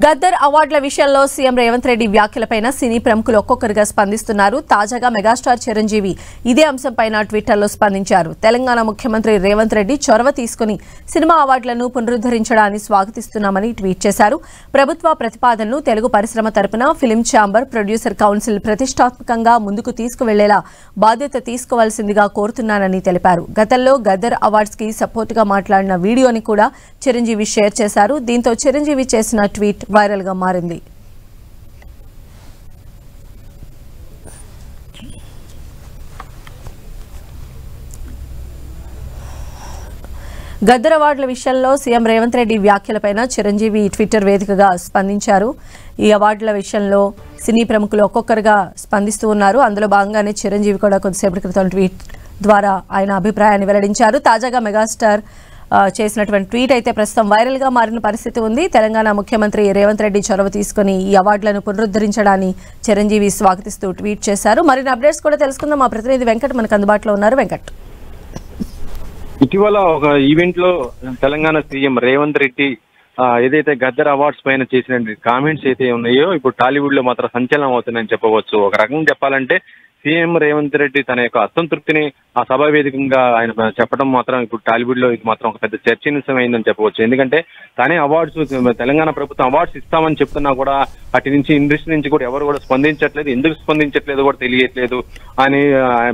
గద్దర్ అవార్డుల విషయంలో సీఎం రేవంత్ రెడ్డి వ్యాఖ్యలపైన సినీ ప్రముఖులు ఒక్కొక్కరుగా స్పందిస్తున్నారు. తాజాగా మెగాస్టార్ చిరంజీవి ఇదే అంశంపైన ట్విట్టర్లో స్పందించారు. తెలంగాణ ముఖ్యమంత్రి రేవంత్ రెడ్డి చొరవ తీసుకుని సినిమా అవార్డులను పునరుద్ధరించడాన్ని స్వాగతిస్తున్నామని ట్వీట్ చేశారు. ప్రభుత్వ ప్రతిపాదనను తెలుగు పరిశ్రమ తరపున ఫిల్మ్ ఛాంబర్, ప్రొడ్యూసర్ కౌన్సిల్ ప్రతిష్టాత్మకంగా ముందుకు తీసుకువెళ్లేలా బాధ్యత తీసుకోవాల్సిందిగా కోరుతున్నానని తెలిపారు. గతంలో గద్దర్ అవార్డ్స్ కి సపోర్ట్ గా మాట్లాడిన వీడియోని కూడా చిరంజీవి షేర్ చేశారు. దీంతో చిరంజీవి చేసిన ట్వీట్ వైరల్ గా మారింది. గద్దర్ అవార్డుల విషయంలో సీఎం రేవంత్ రెడ్డి వ్యాఖ్యలపైన చిరంజీవి ట్విట్టర్ వేదికగా స్పందించారు. ఈ అవార్డుల విషయంలో సినీ ప్రముఖులు ఒక్కొక్కరుగా స్పందిస్తూ ఉన్నారు. అందులో భాగంగానే చిరంజీవి కూడా కొద్దిసేపటి క్రితం ట్వీట్ ద్వారా ఆయన అభిప్రాయాన్ని వెల్లడించారు. తాజాగా మెగాస్టార్ చేసినటువంటి ట్వీట్ అయితే ప్రస్తుతం వైరల్ గా మారిన పరిస్థితి ఉంది. తెలంగాణ ముఖ్యమంత్రి రేవంత్ రెడ్డి చొరవ తీసుకుని ఈ అవార్డులను పునరుద్ధరించడాన్ని చిరంజీవి స్వాగతిస్తూ ట్వీట్ చేశారు. మరిన్ని అప్డేట్స్ కూడా తెలుసుకుందాం. మా ప్రతినిధి వెంకట్ మనకు అందుబాటులో ఉన్నారు. వెంకట్, ఇటీవల ఒక ఈవెంట్ లో తెలంగాణ సీఎం రేవంత్ రెడ్డి ఏదైతే గద్దర్ అవార్డ్స్ పైన చేసిన కామెంట్స్ అయితే ఉన్నాయో ఇప్పుడు టాలీవుడ్ లో మాత్రం సంచలనం అవుతున్నాయని చెప్పవచ్చు. ఒక రకంగా చెప్పాలంటే సీఎం రేవంత్ రెడ్డి తన యొక్క అసంతృప్తిని ఆ సభా వేదికంగా ఆయన చెప్పడం మాత్రం ఇప్పుడు టాలీవుడ్ లో ఇది మాత్రం ఒక పెద్ద చర్చనీయాంశమైందని చెప్పవచ్చు. ఎందుకంటే తానే అవార్డ్స్, తెలంగాణ ప్రభుత్వం అవార్డ్స్ ఇస్తామని చెప్తున్నా కూడా అటు నుంచి ఇండస్ట్రీ నుంచి కూడా ఎవరు కూడా స్పందించట్లేదు. ఎందుకు స్పందించట్లేదు కూడా తెలియట్లేదు అని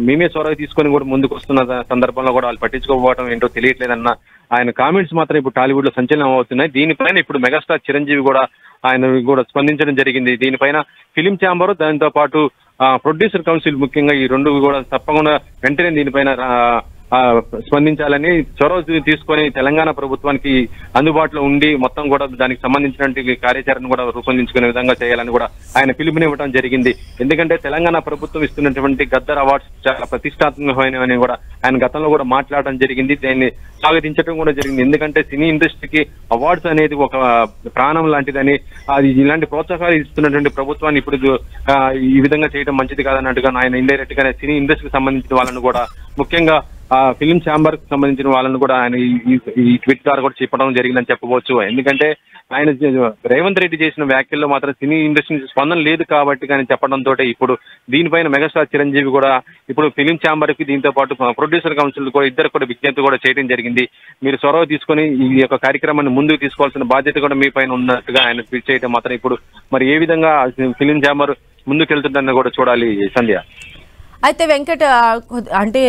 మేమే చొరవ తీసుకొని కూడా ముందుకు వస్తున్న సందర్భంలో కూడా వాళ్ళు పట్టించుకోకపోవడం ఏంటో తెలియట్లేదన్న ఆయన కామెంట్స్ మాత్రం ఇప్పుడు టాలీవుడ్ లో సంచలనం అవుతున్నాయి. దీనిపైన ఇప్పుడు మెగాస్టార్ చిరంజీవి కూడా ఆయన కూడా స్పందించడం జరిగింది. దీనిపైన ఫిలిం ఛాంబర్, దాంతో పాటు ప్రొడ్యూసర్ కౌన్సిల్ ముఖ్యంగా ఈ రెండు కూడా తప్పకుండా వెంటనే దీనిపైన స్పందించాలని చొరవ తీసుకొని తెలంగాణ ప్రభుత్వానికి అందుబాటులో ఉండి మొత్తం కూడా దానికి సంబంధించినటువంటి కార్యాచరణ కూడా రూపొందించుకునే విధంగా చేయాలని కూడా ఆయన పిలుపునివ్వడం జరిగింది. ఎందుకంటే తెలంగాణ ప్రభుత్వం ఇస్తున్నటువంటి గద్దర్ అవార్డ్స్ చాలా ప్రతిష్టాత్మకమైనవని కూడా ఆయన గతంలో కూడా మాట్లాడడం జరిగింది. దాన్ని స్వాగతించడం కూడా జరిగింది. ఎందుకంటే సినీ ఇండస్ట్రీకి అవార్డ్స్ అనేది ఒక ప్రాణం లాంటిదని, అది ఇలాంటి ప్రోత్సాహాలు ఇస్తున్నటువంటి ప్రభుత్వాన్ని ఇప్పుడు ఈ విధంగా చేయడం మంచిది కాదన్నట్టుగా ఆయన ఇండైరెక్ట్ గానే సినీ ఇండస్ట్రీకి సంబంధించిన వాళ్ళను కూడా, ముఖ్యంగా ఫిలిం ఛాంబర్ కి సంబంధించిన వాళ్ళని కూడా ఆయన ఈ ట్వీట్ ద్వారా కూడా చెప్పడం జరిగిందని చెప్పవచ్చు. ఎందుకంటే ఆయన రేవంత్ రెడ్డి చేసిన వ్యాఖ్యల్లో మాత్రం సినీ ఇండస్ట్రీ నుంచి స్పందన లేదు కాబట్టి కానీ చెప్పడంతో ఇప్పుడు దీనిపైన మెగాస్టార్ చిరంజీవి కూడా ఇప్పుడు ఫిలిం ఛాంబర్ కి, దీంతో పాటు ప్రొడ్యూసర్ కౌన్సిల్ కూడా ఇద్దరు కూడా విజ్ఞప్తి కూడా చేయడం జరిగింది. మీరు చొరవ తీసుకొని ఈ యొక్క కార్యక్రమాన్ని ముందుకు తీసుకోవాల్సిన బాధ్యత కూడా మీ పైన ఉన్నట్టుగా ఆయన ట్వీట్ చేయడం మాత్రం ఇప్పుడు మరి ఏ విధంగా ఫిలిం ఛాంబర్ ముందుకెళ్తుందని కూడా చూడాలి. సంధ్య, అయితే వెంకట్, అంటే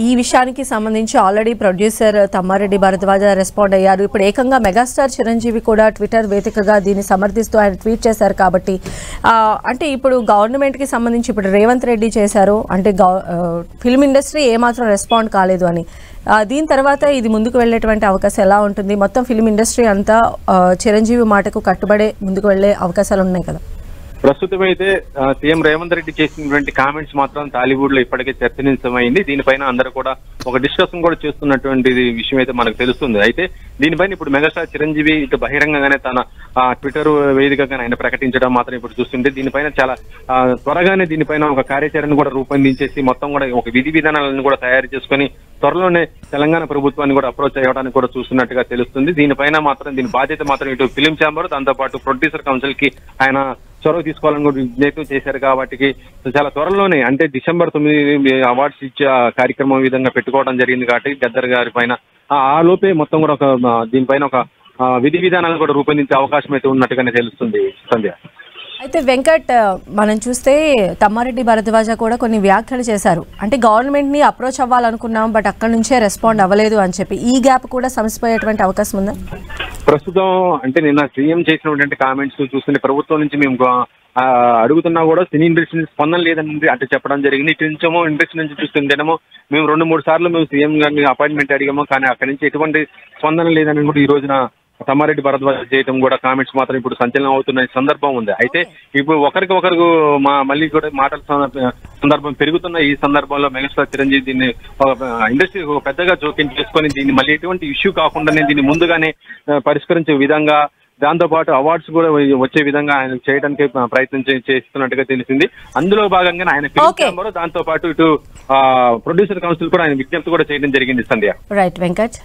ఈ విషయానికి సంబంధించి already producer Tammareddy Bharadwaja respond అయ్యారు. ఇప్పుడు ఏకంగా మెగాస్టార్ చిరంజీవి కూడా ట్విట్టర్ వేదికగా దీన్ని సమర్థిస్తూ ఆయన ట్వీట్ చేశారు. కాబట్టి అంటే ఇప్పుడు గవర్నమెంట్ కి సంబంధించి ఇప్పుడు రేవంత్ రెడ్డి చేశారు అంటే ఫిల్మ్ ఇండస్ట్రీ ఏమాత్రం రెస్పాండ్ కాలేదు అని, దీని తర్వాత ఇది ముందుకు వెళ్లేటువంటి అవకాశం ఎలా ఉంటుంది? మొత్తం ఫిల్మ్ ఇండస్ట్రీ అంతా చిరంజీవి మాటకు కట్టుబడే ముందుకు వెళ్లే అవకాశాలు ఉన్నాయి కదా? ప్రస్తుతం అయితే సీఎం రేవంత్ రెడ్డి చేసినటువంటి కామెంట్స్ మాత్రం టాలీవుడ్ లో ఇప్పటికే చర్చనీయాంశమైంది. దీనిపైన అందరూ కూడా ఒక డిస్కషన్ కూడా చేస్తున్నటువంటి విషయం అయితే మనకు తెలుస్తుంది. అయితే దీనిపైన ఇప్పుడు మెగాస్టార్ చిరంజీవి ఇటు బహిరంగంగానే తన ట్విట్టర్ వేదికగా ఆయన ప్రకటించడం మాత్రం ఇప్పుడు చూస్తుంటే దీనిపైన చాలా త్వరగానే దీనిపైన ఒక కార్యాచరణ కూడా రూపొందించేసి మొత్తం కూడా ఒక విధి విధానాలను కూడా తయారు చేసుకుని త్వరలోనే తెలంగాణ ప్రభుత్వాన్ని కూడా అప్రోచ్ అయ్యడానికి కూడా చూస్తున్నట్టుగా తెలుస్తుంది. దీనిపైన మాత్రం దీని బాధ్యత మాత్రం ఇటు ఫిలిం ఛాంబర్, దాంతో పాటు ప్రొడ్యూసర్ కౌన్సిల్ కి ఆయన చొరవ తీసుకోవాలని కూడా విజ్ఞప్తి చేశారు. కాబట్టి చాలా త్వరలోనే అంటే December 9 అవార్డ్స్ ఇచ్చే కార్యక్రమం విధంగా పెట్టుకోవడం జరిగింది. కాబట్టి గద్దర్ గారి పైన ఆ లోపే మొత్తం కూడా ఒక దీనిపైన ఒక విధి విధానాలను కూడా రూపొందించే అవకాశం అయితే ఉన్నట్టుగానే తెలుస్తుంది. సంధ్య, అయితే వెంకట్, మనం చూస్తే తమ్మారెడ్డి భరద్వాజ కూడా కొన్ని వ్యాఖ్యలు చేశారు. అంటే గవర్నమెంట్ ని అప్రోచ్ అవ్వాలనుకున్నాం, బట్ అక్కడి నుంచే రెస్పాండ్ అవ్వలేదు అని చెప్పి ఈ గ్యాప్ కూడా సమసిపోయేటువంటి అవకాశం ఉందా? ప్రస్తుతం అంటే నిన్న సీఎం చేసినటువంటి కామెంట్స్ చూస్తుంటే ప్రభుత్వం నుంచి మేము అడుగుతున్నా కూడా సినీ ఇండస్ట్రీ స్పందన లేదని అంటే చెప్పడం జరిగింది. ఇటు నుంచేమో ఇండస్ట్రీ నుంచి చూస్తుంటేనేమో మేము 2-3 సార్లు మేము సీఎం గారిని అపాయింట్మెంట్ అడిగాము, కానీ అక్కడి నుంచి ఎటువంటి స్పందన లేదని కూడా ఈ రోజున తమ్మారెడ్డి భరద్వాజ చేయడం కూడా కామెంట్స్ మాత్రం ఇప్పుడు సంచలనం అవుతున్న సందర్భం ఉంది. అయితే ఇప్పుడు ఒకరికి మళ్ళీ కూడా మాటల సందర్భం పెరుగుతున్న ఈ సందర్భంలో మెగాస్టార్ చిరంజీవి దీన్ని ఇండస్ట్రీ పెద్దగా జోక్యం చేసుకొని దీన్ని మళ్ళీ ఎటువంటి ఇష్యూ కాకుండానే దీన్ని ముందుగానే పరిష్కరించే విధంగా, దాంతో పాటు అవార్డ్స్ కూడా వచ్చే విధంగా ఆయన చేయడానికి ప్రయత్నం చేస్తున్నట్టుగా తెలిసింది. అందులో భాగంగా ఆయన ఫిల్మ్ ఛాంబర్, దాంతో పాటు ఇటు ప్రొడ్యూసర్ కౌన్సిల్ కూడా ఆయన విజ్ఞప్తి కూడా చేయడం జరిగింది. సంధ్య, రైట్ వెంకట్.